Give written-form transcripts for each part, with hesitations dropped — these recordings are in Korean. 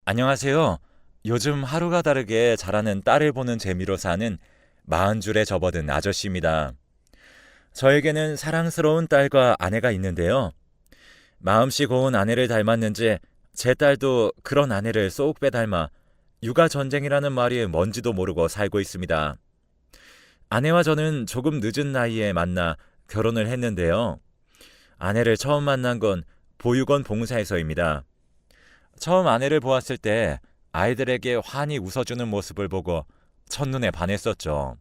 안녕하세요. 요즘 하루가 다르게 자라는 딸을 보는 재미로 사는 40줄에 접어든 아저씨입니다. 저에게는 사랑스러운 딸과 아내가 있는데요. 마음씨 고운 아내를 닮았는지 제 딸도 그런 아내를 쏙 빼닮아 육아 전쟁이라는 말이 뭔지도 모르고 살고 있습니다. 아내와 저는 조금 늦은 나이에 만나 결혼을 했는데요. 아내를 처음 만난 건 보육원 봉사에서입니다. 처음 아내를 보았을 때 아이들에게 환히 웃어주는 모습을 보고 첫눈에 반했었죠.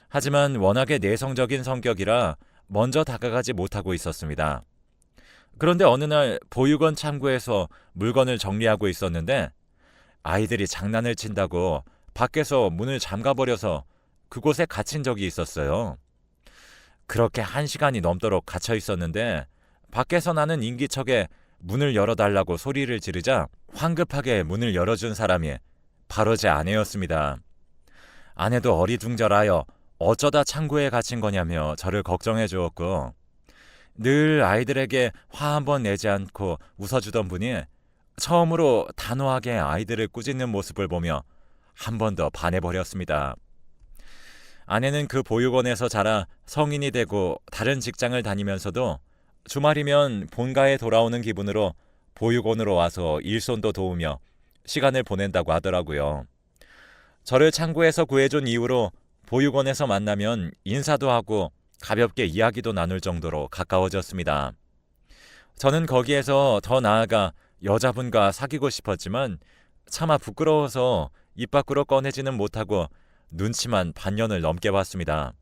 하지만 워낙에 내성적인 성격이라 먼저 다가가지 못하고 있었습니다. 그런데 어느 날 보육원 창구에서 물건을 정리하고 있었는데 아이들이 장난을 친다고 밖에서 문을 잠가버려서 그곳에 갇힌 적이 있었어요. 그렇게 1시간이 넘도록 갇혀 있었는데 밖에서 나는 인기척에 문을 열어달라고 소리를 지르자 황급하게 문을 열어준 사람이 바로 제 아내였습니다. 아내도 어리둥절하여 어쩌다 창고에 갇힌 거냐며 저를 걱정해 주었고 늘 아이들에게 화 한 번 내지 않고 웃어주던 분이 처음으로 단호하게 아이들을 꾸짖는 모습을 보며 한 번 더 반해버렸습니다. 아내는 그 보육원에서 자라 성인이 되고 다른 직장을 다니면서도 주말이면 본가에 돌아오는 기분으로 보육원으로 와서 일손도 도우며 시간을 보낸다고 하더라고요. 저를 창고에서 구해준 이후로 보육원에서 만나면 인사도 하고 가볍게 이야기도 나눌 정도로 가까워졌습니다. 저는 거기에서 더 나아가 여자분과 사귀고 싶었지만 차마 부끄러워서 입 밖으로 꺼내지는 못하고 눈치만 반년을 넘게 봤습니다.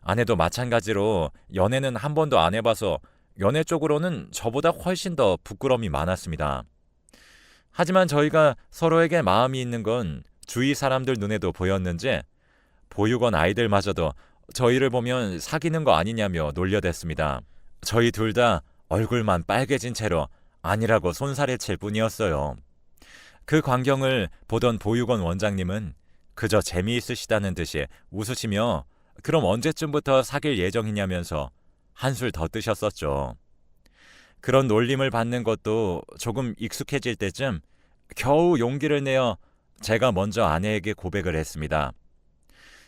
아내도 마찬가지로 연애는 한 번도 안 해봐서 연애 쪽으로는 저보다 훨씬 더 부끄러움이 많았습니다. 하지만 저희가 서로에게 마음이 있는 건 주위 사람들 눈에도 보였는지 보육원 아이들마저도 저희를 보면 사귀는 거 아니냐며 놀려댔습니다. 저희 둘 다 얼굴만 빨개진 채로 아니라고 손살에 칠 뿐이었어요. 그 광경을 보던 보육원 원장님은 그저 재미있으시다는 듯이 웃으시며 그럼 언제쯤부터 사귈 예정이냐면서 한술 더 뜨셨었죠. 그런 놀림을 받는 것도 조금 익숙해질 때쯤 겨우 용기를 내어 제가 먼저 아내에게 고백을 했습니다.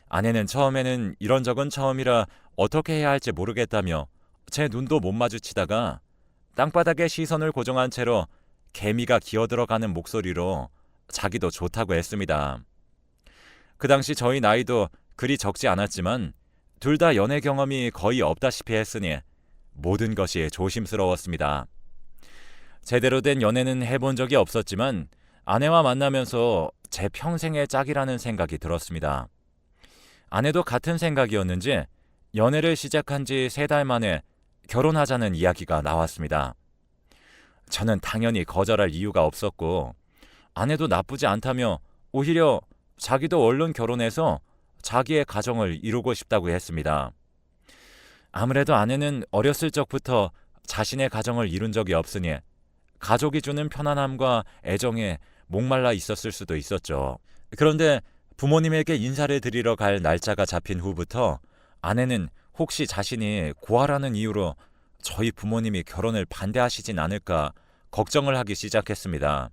아내는 처음에는 이런 적은 처음이라 어떻게 해야 할지 모르겠다며 제 눈도 못 마주치다가 땅바닥에 시선을 고정한 채로 개미가 기어들어가는 목소리로 자기도 좋다고 했습니다. 그 당시 저희 나이도 그리 적지 않았지만 둘 다 연애 경험이 거의 없다시피 했으니 모든 것이 조심스러웠습니다. 제대로 된 연애는 해본 적이 없었지만 아내와 만나면서 제 평생의 짝이라는 생각이 들었습니다. 아내도 같은 생각이었는지 연애를 시작한 지 3달 만에 결혼하자는 이야기가 나왔습니다. 저는 당연히 거절할 이유가 없었고 아내도 나쁘지 않다며 오히려 자기도 얼른 결혼해서 자기의 가정을 이루고 싶다고 했습니다. 아무래도 아내는 어렸을 적부터 자신의 가정을 이룬 적이 없으니 가족이 주는 편안함과 애정에 목말라 있었을 수도 있었죠. 그런데 부모님에게 인사를 드리러 갈 날짜가 잡힌 후부터 아내는 혹시 자신이 고아라는 이유로 저희 부모님이 결혼을 반대하시진 않을까 걱정을 하기 시작했습니다.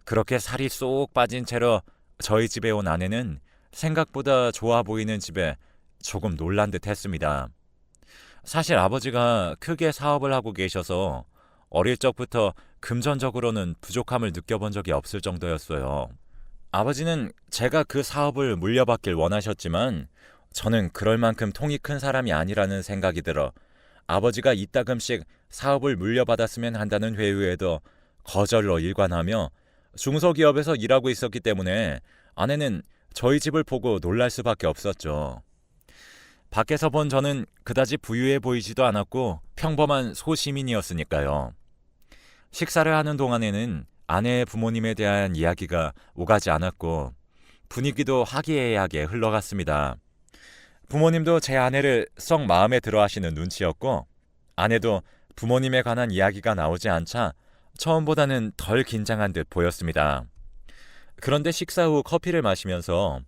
그렇게 살이 쏙 빠진 채로 저희 집에 온 아내는 생각보다 좋아 보이는 집에 조금 놀란 듯 했습니다. 사실 아버지가 크게 사업을 하고 계셔서 어릴 적부터 금전적으로는 부족함을 느껴본 적이 없을 정도였어요. 아버지는 제가 그 사업을 물려받길 원하셨지만 저는 그럴 만큼 통이 큰 사람이 아니라는 생각이 들어 아버지가 이따금씩 사업을 물려받았으면 한다는 회유에도 거절로 일관하며 중소기업에서 일하고 있었기 때문에 아내는 저희 집을 보고 놀랄 수밖에 없었죠. 밖에서 본 저는 그다지 부유해 보이지도 않았고 평범한 소시민이었으니까요. 식사를 하는 동안에는 아내의 부모님에 대한 이야기가 오가지 않았고 분위기도 화기애애하게 흘러갔습니다. 부모님도 제 아내를 썩 마음에 들어 하시는 눈치였고 아내도 부모님에 관한 이야기가 나오지 않자 처음보다는 덜 긴장한 듯 보였습니다. 그런데 식사 후 커피를 마시면서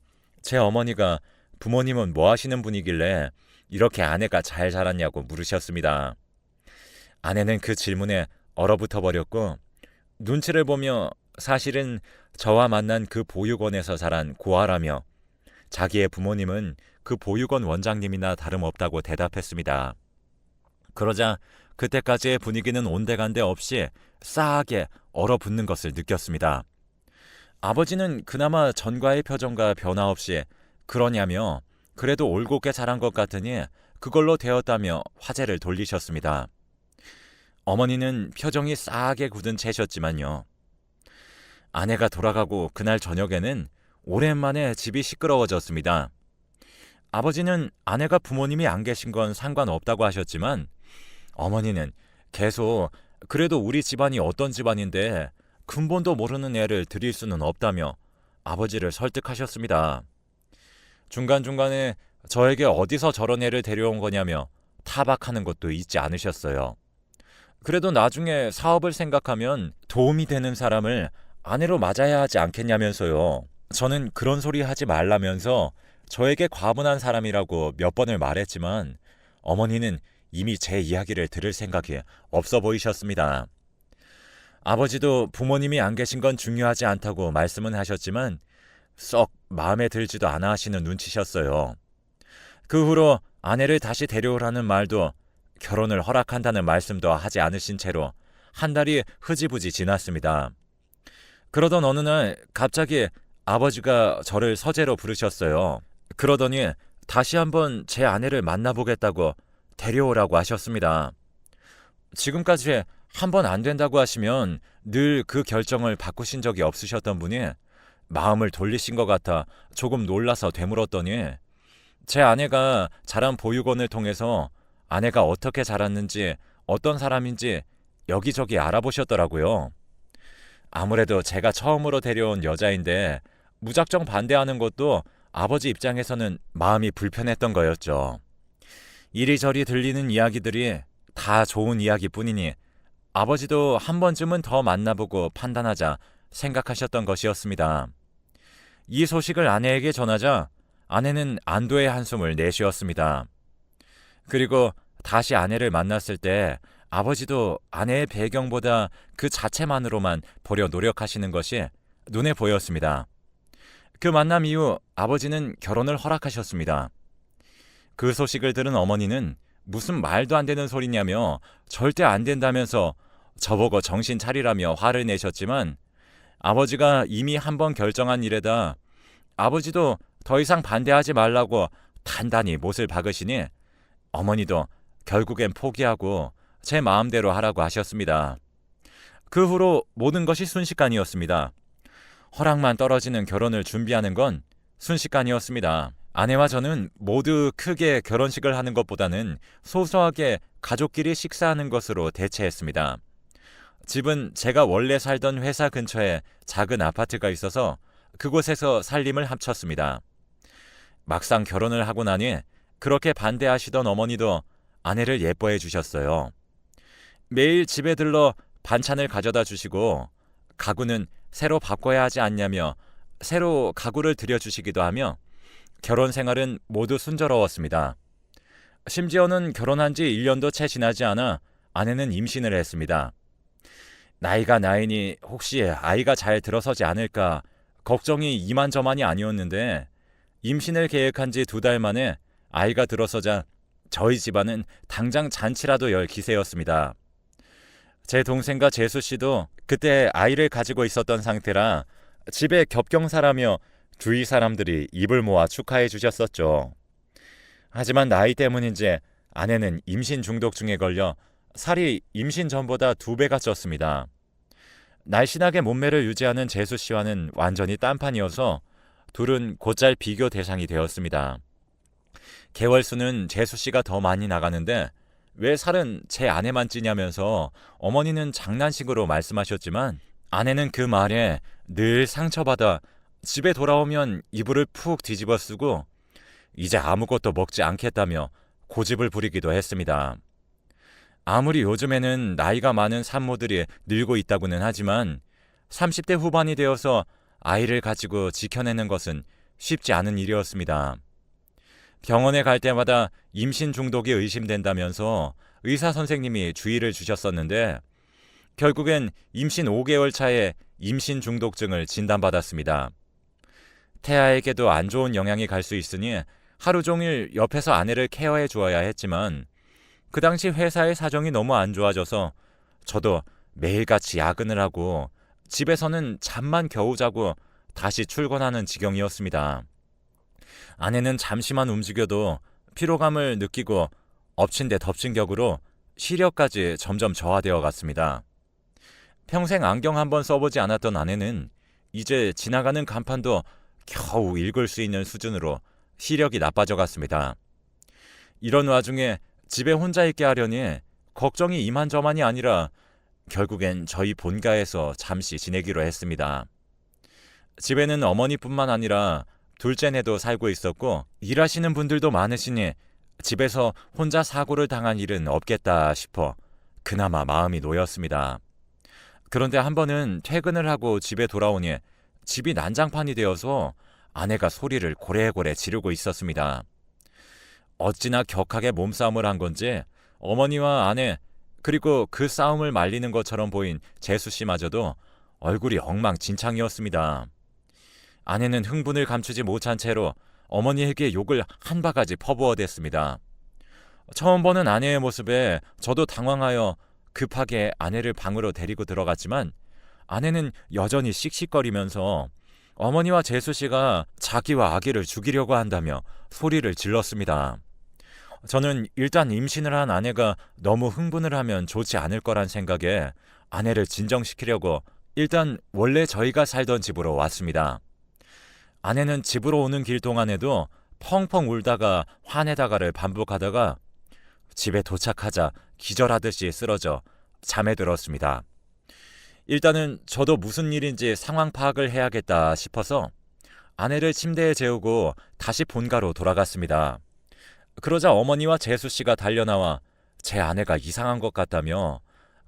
제 어머니가 부모님은 뭐 하시는 분이길래 이렇게 아내가 잘 자랐냐고 물으셨습니다. 아내는 그 질문에 얼어붙어 버렸고 눈치를 보며 사실은 저와 만난 그 보육원에서 자란 고아라며 자기의 부모님은 그 보육원 원장님이나 다름없다고 대답했습니다. 그러자 그때까지의 분위기는 온데간데 없이 싸하게 얼어붙는 것을 느꼈습니다. 아버지는 그나마 전과의 표정과 변화 없이 그러냐며 그래도 올곧게 자란 것 같으니 그걸로 되었다며 화제를 돌리셨습니다. 어머니는 표정이 싸하게 굳은 채셨지만요. 아내가 돌아가고 그날 저녁에는 오랜만에 집이 시끄러워졌습니다. 아버지는 아내가 부모님이 안 계신 건 상관없다고 하셨지만 어머니는 계속 그래도 우리 집안이 어떤 집안인데 근본도 모르는 애를 들일 수는 없다며 아버지를 설득하셨습니다. 중간중간에 저에게 어디서 저런 애를 데려온 거냐며 타박하는 것도 잊지 않으셨어요. 그래도 나중에 사업을 생각하면 도움이 되는 사람을 아내로 맞아야 하지 않겠냐면서요. 저는 그런 소리 하지 말라면서 저에게 과분한 사람이라고 몇 번을 말했지만 어머니는 이미 제 이야기를 들을 생각이 없어 보이셨습니다. 아버지도 부모님이 안 계신 건 중요하지 않다고 말씀은 하셨지만 썩 마음에 들지도 않아 하시는 눈치셨어요. 그 후로 아내를 다시 데려오라는 말도 결혼을 허락한다는 말씀도 하지 않으신 채로 한 달이 흐지부지 지났습니다. 그러던 어느 날 갑자기 아버지가 저를 서재로 부르셨어요. 그러더니 다시 한번 제 아내를 만나보겠다고 데려오라고 하셨습니다. 지금까지 한 번 안 된다고 하시면 늘 그 결정을 바꾸신 적이 없으셨던 분이 마음을 돌리신 것 같아 조금 놀라서 되물었더니 제 아내가 자란 보육원을 통해서 아내가 어떻게 자랐는지 어떤 사람인지 여기저기 알아보셨더라고요. 아무래도 제가 처음으로 데려온 여자인데 무작정 반대하는 것도 아버지 입장에서는 마음이 불편했던 거였죠. 이리저리 들리는 이야기들이 다 좋은 이야기뿐이니 아버지도 한 번쯤은 더 만나보고 판단하자 생각하셨던 것이었습니다. 이 소식을 아내에게 전하자 아내는 안도의 한숨을 내쉬었습니다. 그리고 다시 아내를 만났을 때 아버지도 아내의 배경보다 그 자체만으로만 보려 노력하시는 것이 눈에 보였습니다. 그 만남 이후 아버지는 결혼을 허락하셨습니다. 그 소식을 들은 어머니는 무슨 말도 안 되는 소리냐며 절대 안 된다면서 저보고 정신 차리라며 화를 내셨지만 아버지가 이미 한 번 결정한 일에다 아버지도 더 이상 반대하지 말라고 단단히 못을 박으시니 어머니도 결국엔 포기하고 제 마음대로 하라고 하셨습니다. 그 후로 모든 것이 순식간이었습니다. 허락만 떨어지는 결혼을 준비하는 건 순식간이었습니다. 아내와 저는 모두 크게 결혼식을 하는 것보다는 소소하게 가족끼리 식사하는 것으로 대체했습니다. 집은 제가 원래 살던 회사 근처에 작은 아파트가 있어서 그곳에서 살림을 합쳤습니다. 막상 결혼을 하고 나니 그렇게 반대하시던 어머니도 아내를 예뻐해 주셨어요. 매일 집에 들러 반찬을 가져다 주시고 가구는 새로 바꿔야 하지 않냐며 새로 가구를 들여주시기도 하며 결혼 생활은 모두 순조로웠습니다. 심지어는 결혼한 지 1년도 채 지나지 않아 아내는 임신을 했습니다. 나이가 나이니 혹시 아이가 잘 들어서지 않을까 걱정이 이만저만이 아니었는데 임신을 계획한 지 2달 만에 아이가 들어서자 저희 집안은 당장 잔치라도 열 기세였습니다. 제 동생과 재수 씨도 그때 아이를 가지고 있었던 상태라 집에 겹경사라며 주위 사람들이 입을 모아 축하해 주셨었죠. 하지만 나이 때문인지 아내는 임신 중독증에 걸려 살이 임신 전보다 2배가 쪘습니다. 날씬하게 몸매를 유지하는 재수 씨와는 완전히 딴판이어서 둘은 곧잘 비교 대상이 되었습니다. 개월 수는 재수 씨가 더 많이 나가는데 왜 살은 제 아내만 찌냐면서 어머니는 장난식으로 말씀하셨지만 아내는 그 말에 늘 상처받아 집에 돌아오면 이불을 푹 뒤집어 쓰고 이제 아무것도 먹지 않겠다며 고집을 부리기도 했습니다. 아무리 요즘에는 나이가 많은 산모들이 늘고 있다고는 하지만 30대 후반이 되어서 아이를 가지고 지켜내는 것은 쉽지 않은 일이었습니다. 병원에 갈 때마다 임신 중독이 의심된다면서 의사 선생님이 주의를 주셨었는데 결국엔 임신 5개월 차에 임신 중독증을 진단받았습니다. 태아에게도 안 좋은 영향이 갈 수 있으니 하루 종일 옆에서 아내를 케어해 주어야 했지만 그 당시 회사의 사정이 너무 안 좋아져서 저도 매일같이 야근을 하고 집에서는 잠만 겨우 자고 다시 출근하는 지경이었습니다. 아내는 잠시만 움직여도 피로감을 느끼고 엎친 데 덮친 격으로 시력까지 점점 저하되어 갔습니다. 평생 안경 한번 써보지 않았던 아내는 이제 지나가는 간판도 겨우 읽을 수 있는 수준으로 시력이 나빠져 갔습니다. 이런 와중에 집에 혼자 있게 하려니 걱정이 이만저만이 아니라 결국엔 저희 본가에서 잠시 지내기로 했습니다. 집에는 어머니뿐만 아니라 둘째네도 살고 있었고 일하시는 분들도 많으시니 집에서 혼자 사고를 당한 일은 없겠다 싶어 그나마 마음이 놓였습니다. 그런데 한 번은 퇴근을 하고 집에 돌아오니 집이 난장판이 되어서 아내가 소리를 고래고래 지르고 있었습니다. 어찌나 격하게 몸싸움을 한 건지 어머니와 아내 그리고 그 싸움을 말리는 것처럼 보인 재수 씨마저도 얼굴이 엉망진창이었습니다. 아내는 흥분을 감추지 못한 채로 어머니에게 욕을 한 바가지 퍼부어댔습니다. 처음 보는 아내의 모습에 저도 당황하여 급하게 아내를 방으로 데리고 들어갔지만 아내는 여전히 씩씩거리면서 어머니와 재수 씨가 자기와 아기를 죽이려고 한다며 소리를 질렀습니다. 저는 일단 임신을 한 아내가 너무 흥분을 하면 좋지 않을 거란 생각에 아내를 진정시키려고 일단 원래 저희가 살던 집으로 왔습니다. 아내는 집으로 오는 길 동안에도 펑펑 울다가 화내다가를 반복하다가 집에 도착하자 기절하듯이 쓰러져 잠에 들었습니다. 일단은 저도 무슨 일인지 상황 파악을 해야겠다 싶어서 아내를 침대에 재우고 다시 본가로 돌아갔습니다. 그러자 어머니와 재수 씨가 달려나와 제 아내가 이상한 것 같다며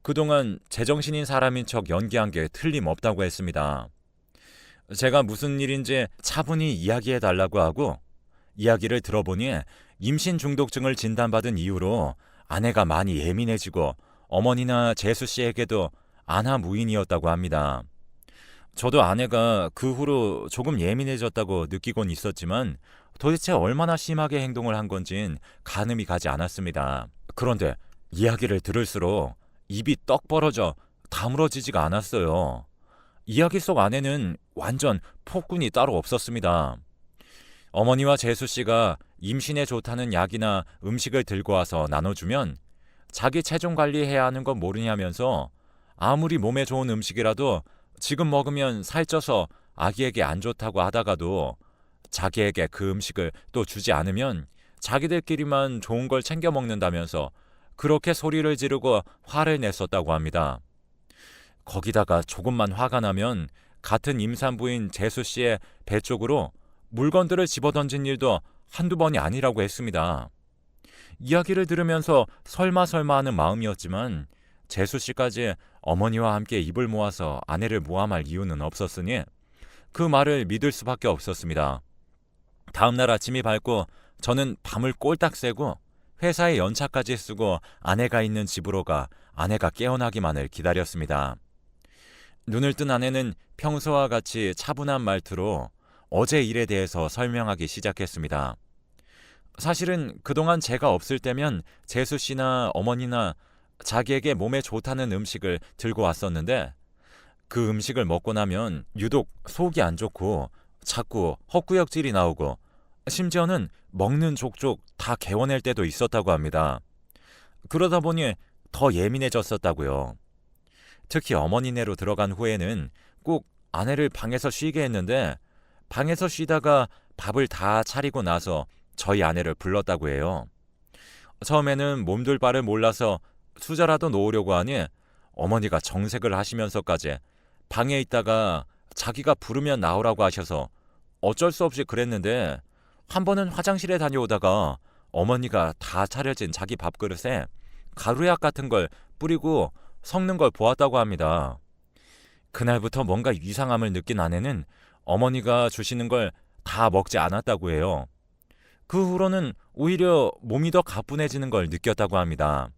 그동안 제정신인 사람인 척 연기한 게 틀림없다고 했습니다. 제가 무슨 일인지 차분히 이야기해 달라고 하고 이야기를 들어보니 임신 중독증을 진단받은 이후로 아내가 많이 예민해지고 어머니나 재수 씨에게도 안하무인이었다고 합니다. 저도 아내가 그 후로 조금 예민해졌다고 느끼곤 있었지만 도대체 얼마나 심하게 행동을 한 건진 가늠이 가지 않았습니다. 그런데 이야기를 들을수록 입이 떡 벌어져 다물어지지가 않았어요. 이야기 속 아내는 완전 폭군이 따로 없었습니다. 어머니와 재수 씨가 임신에 좋다는 약이나 음식을 들고 와서 나눠주면 자기 체중 관리해야 하는 건 모르냐면서 아무리 몸에 좋은 음식이라도 지금 먹으면 살쪄서 아기에게 안 좋다고 하다가도 자기에게 그 음식을 또 주지 않으면 자기들끼리만 좋은 걸 챙겨 먹는다면서 그렇게 소리를 지르고 화를 냈었다고 합니다. 거기다가 조금만 화가 나면 같은 임산부인 재수 씨의 배 쪽으로 물건들을 집어던진 일도 한두 번이 아니라고 했습니다. 이야기를 들으면서 설마 하는 마음이었지만 재수 씨까지 어머니와 함께 입을 모아서 아내를 모함할 이유는 없었으니 그 말을 믿을 수밖에 없었습니다. 다음날 아침이 밝고 저는 밤을 꼴딱 새고 회사에 연차까지 쓰고 아내가 있는 집으로 가 아내가 깨어나기만을 기다렸습니다. 눈을 뜬 아내는 평소와 같이 차분한 말투로 어제 일에 대해서 설명하기 시작했습니다. 사실은 그동안 제가 없을 때면 재수 씨나 어머니나 자기에게 몸에 좋다는 음식을 들고 왔었는데 그 음식을 먹고 나면 유독 속이 안 좋고 자꾸 헛구역질이 나오고 심지어는 먹는 족족 다 개워낼 때도 있었다고 합니다. 그러다 보니 더 예민해졌었다고요. 특히 어머니네로 들어간 후에는 꼭 아내를 방에서 쉬게 했는데 방에서 쉬다가 밥을 다 차리고 나서 저희 아내를 불렀다고 해요. 처음에는 몸둘 바를 몰라서 수저라도 놓으려고 하니 어머니가 정색을 하시면서까지 방에 있다가 자기가 부르면 나오라고 하셔서 어쩔 수 없이 그랬는데 한 번은 화장실에 다녀오다가 어머니가 다 차려진 자기 밥그릇에 가루약 같은 걸 뿌리고 섞는 걸 보았다고 합니다. 그날부터 뭔가 이상함을 느낀 아내는 어머니가 주시는 걸 다 먹지 않았다고 해요. 그 후로는 오히려 몸이 더 가뿐해지는 걸 느꼈다고 합니다.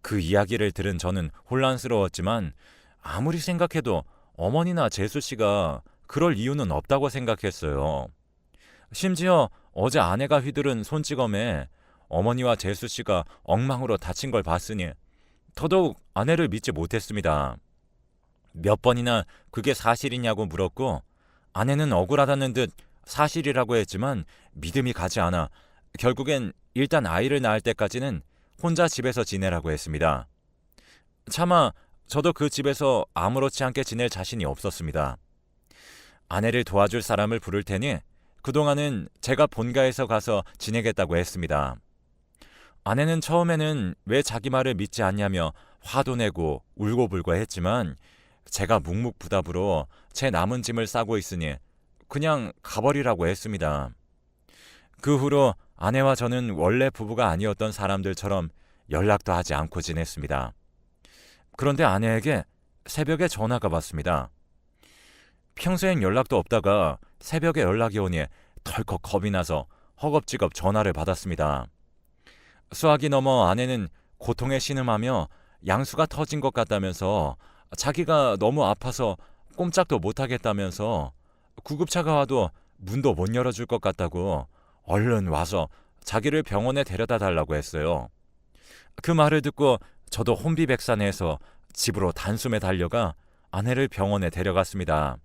그 이야기를 들은 저는 혼란스러웠지만 아무리 생각해도 어머니나 재수 씨가 그럴 이유는 없다고 생각했어요. 심지어 어제 아내가 휘두른 손찌검에 어머니와 재수 씨가 엉망으로 다친 걸 봤으니 더더욱 아내를 믿지 못했습니다. 몇 번이나 그게 사실이냐고 물었고 아내는 억울하다는 듯 사실이라고 했지만 믿음이 가지 않아 결국엔 일단 아이를 낳을 때까지는 혼자 집에서 지내라고 했습니다. 차마 저도 그 집에서 아무렇지 않게 지낼 자신이 없었습니다. 아내를 도와줄 사람을 부를 테니 그동안은 제가 본가에서 가서 지내겠다고 했습니다. 아내는 처음에는 왜 자기 말을 믿지 않냐며 화도 내고 울고불고 했지만 제가 묵묵부답으로 제 남은 짐을 싸고 있으니 그냥 가버리라고 했습니다. 그 후로 아내와 저는 원래 부부가 아니었던 사람들처럼 연락도 하지 않고 지냈습니다. 그런데 아내에게 새벽에 전화가 왔습니다. 평소엔 연락도 없다가 새벽에 연락이 오니 덜컥 겁이 나서 허겁지겁 전화를 받았습니다. 수학이 넘어 아내는 고통에 신음하며 양수가 터진 것 같다면서 자기가 너무 아파서 꼼짝도 못하겠다면서 구급차가 와도 문도 못 열어줄 것 같다고 얼른 와서 자기를 병원에 데려다 달라고 했어요. 그 말을 듣고 저도 혼비백산해서 집으로 단숨에 달려가 아내를 병원에 데려갔습니다.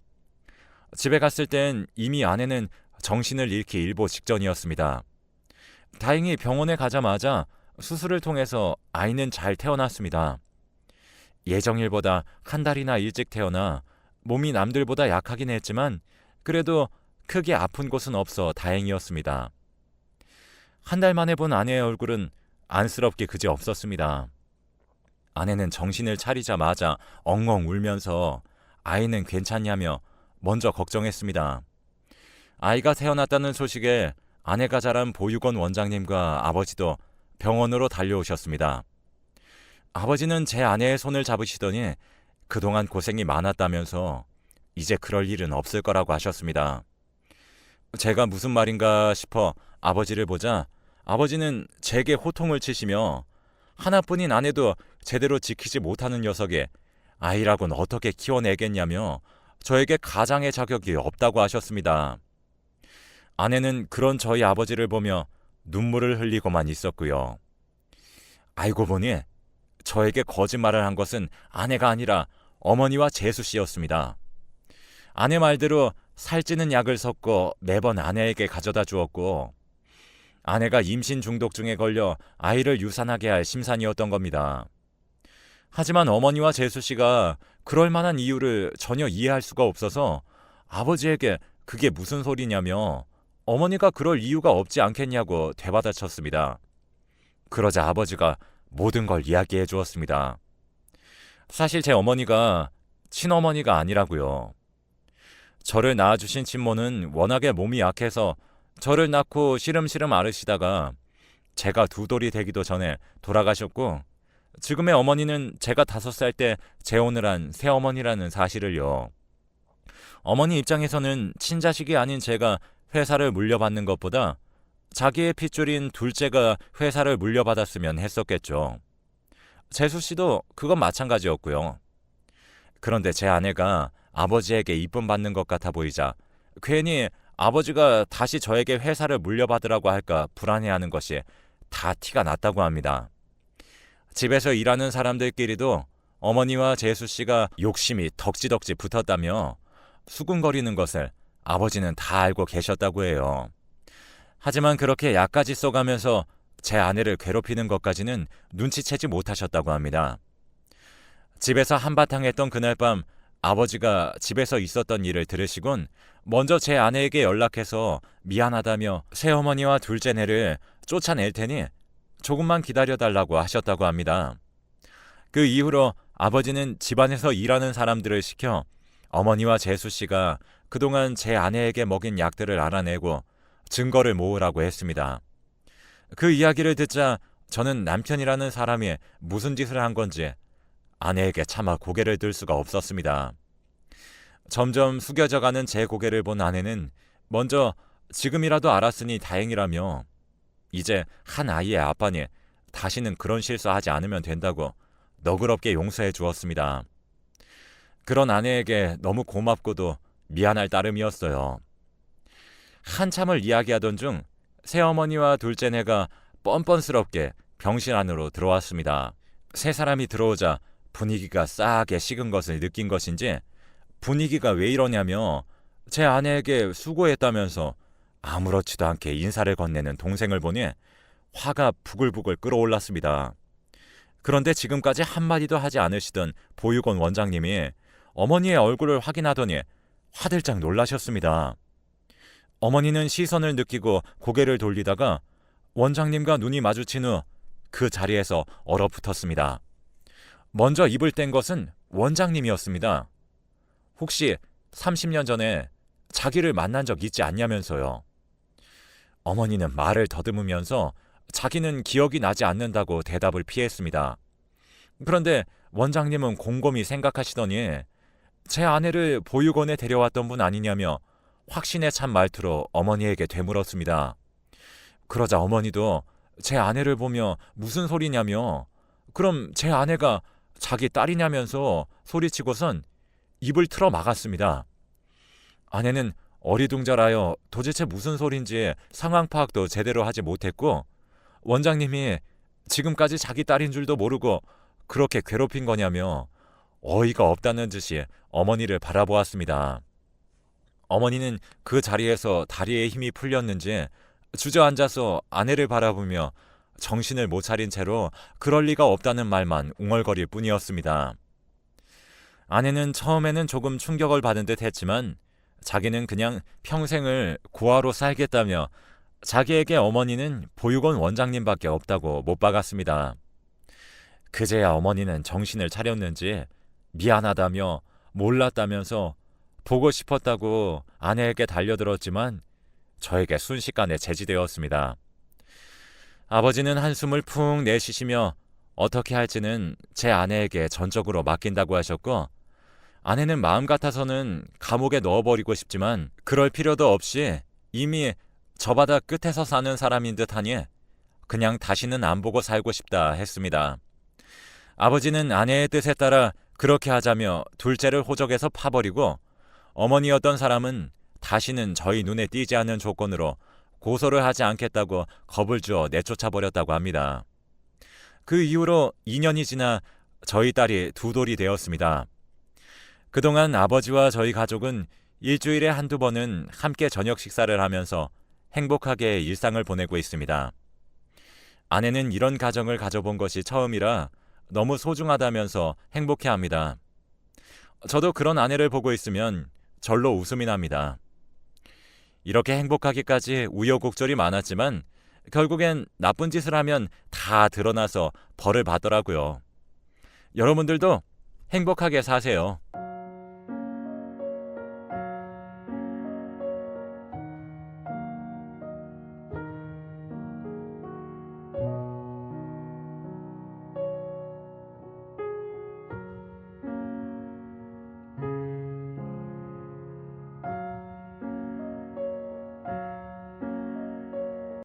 집에 갔을 땐 이미 아내는 정신을 잃기 일보 직전이었습니다. 다행히 병원에 가자마자 수술을 통해서 아이는 잘 태어났습니다. 예정일보다 한 달이나 일찍 태어나 몸이 남들보다 약하긴 했지만 그래도 크게 아픈 곳은 없어 다행이었습니다. 한 달 만에 본 아내의 얼굴은 안쓰럽게 그지 없었습니다. 아내는 정신을 차리자마자 엉엉 울면서 아이는 괜찮냐며 먼저 걱정했습니다. 아이가 태어났다는 소식에 아내가 자란 보육원 원장님과 아버지도 병원으로 달려오셨습니다. 아버지는 제 아내의 손을 잡으시더니 그동안 고생이 많았다면서 이제 그럴 일은 없을 거라고 하셨습니다. 제가 무슨 말인가 싶어 아버지를 보자 아버지는 제게 호통을 치시며 하나뿐인 아내도 제대로 지키지 못하는 녀석에 아이라고는 어떻게 키워내겠냐며 저에게 가장의 자격이 없다고 하셨습니다. 아내는 그런 저희 아버지를 보며 눈물을 흘리고만 있었고요. 알고 보니 저에게 거짓말을 한 것은 아내가 아니라 어머니와 재수 씨였습니다. 아내 말대로 살찌는 약을 섞어 매번 아내에게 가져다 주었고 아내가 임신 중독증에 걸려 아이를 유산하게 할 심산이었던 겁니다. 하지만 어머니와 재수 씨가 그럴 만한 이유를 전혀 이해할 수가 없어서 아버지에게 그게 무슨 소리냐며 어머니가 그럴 이유가 없지 않겠냐고 되받아쳤습니다. 그러자 아버지가 모든 걸 이야기해 주었습니다. 사실 제 어머니가 친어머니가 아니라고요. 저를 낳아주신 친모는 워낙에 몸이 약해서 저를 낳고 시름시름 앓으시다가 제가 두 돌이 되기도 전에 돌아가셨고 지금의 어머니는 제가 5살 때 재혼을 한 새어머니라는 사실을요. 어머니 입장에서는 친자식이 아닌 제가 회사를 물려받는 것보다 자기의 핏줄인 둘째가 회사를 물려받았으면 했었겠죠. 재수 씨도 그건 마찬가지였고요. 그런데 제 아내가 아버지에게 이쁨 받는 것 같아 보이자 괜히 아버지가 다시 저에게 회사를 물려받으라고 할까 불안해하는 것이 다 티가 났다고 합니다. 집에서 일하는 사람들끼리도 어머니와 재수 씨가 욕심이 덕지덕지 붙었다며 수군거리는 것을 아버지는 다 알고 계셨다고 해요. 하지만 그렇게 약까지 써가면서 제 아내를 괴롭히는 것까지는 눈치채지 못하셨다고 합니다. 집에서 한바탕 했던 그날 밤 아버지가 집에서 있었던 일을 들으시곤 먼저 제 아내에게 연락해서 미안하다며 새어머니와 둘째네를 쫓아낼 테니 조금만 기다려달라고 하셨다고 합니다. 그 이후로 아버지는 집안에서 일하는 사람들을 시켜 어머니와 재수 씨가 그동안 제 아내에게 먹인 약들을 알아내고 증거를 모으라고 했습니다. 그 이야기를 듣자 저는 남편이라는 사람이 무슨 짓을 한 건지 아내에게 차마 고개를 들 수가 없었습니다. 점점 숙여져가는 제 고개를 본 아내는 먼저 지금이라도 알았으니 다행이라며 이제 한 아이의 아빠니 다시는 그런 실수하지 않으면 된다고 너그럽게 용서해 주었습니다. 그런 아내에게 너무 고맙고도 미안할 따름이었어요. 한참을 이야기하던 중 새어머니와 둘째네가 뻔뻔스럽게 병실 안으로 들어왔습니다. 세 사람이 들어오자 분위기가 싸하게 식은 것을 느낀 것인지 분위기가 왜 이러냐며 제 아내에게 수고했다면서 아무렇지도 않게 인사를 건네는 동생을 보니 화가 부글부글 끓어올랐습니다. 그런데 지금까지 한마디도 하지 않으시던 보육원 원장님이 어머니의 얼굴을 확인하더니 화들짝 놀라셨습니다. 어머니는 시선을 느끼고 고개를 돌리다가 원장님과 눈이 마주친 후 그 자리에서 얼어붙었습니다. 먼저 입을 뗀 것은 원장님이었습니다. 혹시 30년 전에 자기를 만난 적 있지 않냐면서요. 어머니는 말을 더듬으면서 자기는 기억이 나지 않는다고 대답을 피했습니다. 그런데 원장님은 곰곰이 생각하시더니 제 아내를 보육원에 데려왔던 분 아니냐며 확신에 찬 말투로 어머니에게 되물었습니다. 그러자 어머니도 제 아내를 보며 무슨 소리냐며 그럼 제 아내가 자기 딸이냐면서 소리치고선 입을 틀어 막았습니다. 아내는 어리둥절하여 도대체 무슨 소린지 상황 파악도 제대로 하지 못했고 원장님이 지금까지 자기 딸인 줄도 모르고 그렇게 괴롭힌 거냐며 어이가 없다는 듯이 어머니를 바라보았습니다. 어머니는 그 자리에서 다리에 힘이 풀렸는지 주저앉아서 아내를 바라보며 정신을 못 차린 채로 그럴 리가 없다는 말만 웅얼거릴 뿐이었습니다. 아내는 처음에는 조금 충격을 받은 듯 했지만 자기는 그냥 평생을 고아로 살겠다며 자기에게 어머니는 보육원 원장님밖에 없다고 못 박았습니다. 그제야 어머니는 정신을 차렸는지 미안하다며 몰랐다면서 보고 싶었다고 아내에게 달려들었지만 저에게 순식간에 제지되었습니다. 아버지는 한숨을 푹 내쉬시며 어떻게 할지는 제 아내에게 전적으로 맡긴다고 하셨고 아내는 마음 같아서는 감옥에 넣어버리고 싶지만 그럴 필요도 없이 이미 저 바다 끝에서 사는 사람인 듯하니 그냥 다시는 안 보고 살고 싶다 했습니다. 아버지는 아내의 뜻에 따라 그렇게 하자며 둘째를 호적에서 파버리고 어머니였던 사람은 다시는 저희 눈에 띄지 않는 조건으로 고소를 하지 않겠다고 겁을 주어 내쫓아버렸다고 합니다. 그 이후로 2년이 지나 저희 딸이 두 돌이 되었습니다. 그동안 아버지와 저희 가족은 일주일에 한두 번은 함께 저녁 식사를 하면서 행복하게 일상을 보내고 있습니다. 아내는 이런 가정을 가져본 것이 처음이라 너무 소중하다면서 행복해합니다. 저도 그런 아내를 보고 있으면 절로 웃음이 납니다. 이렇게 행복하기까지 우여곡절이 많았지만 결국엔 나쁜 짓을 하면 다 드러나서 벌을 받더라고요. 여러분들도 행복하게 사세요.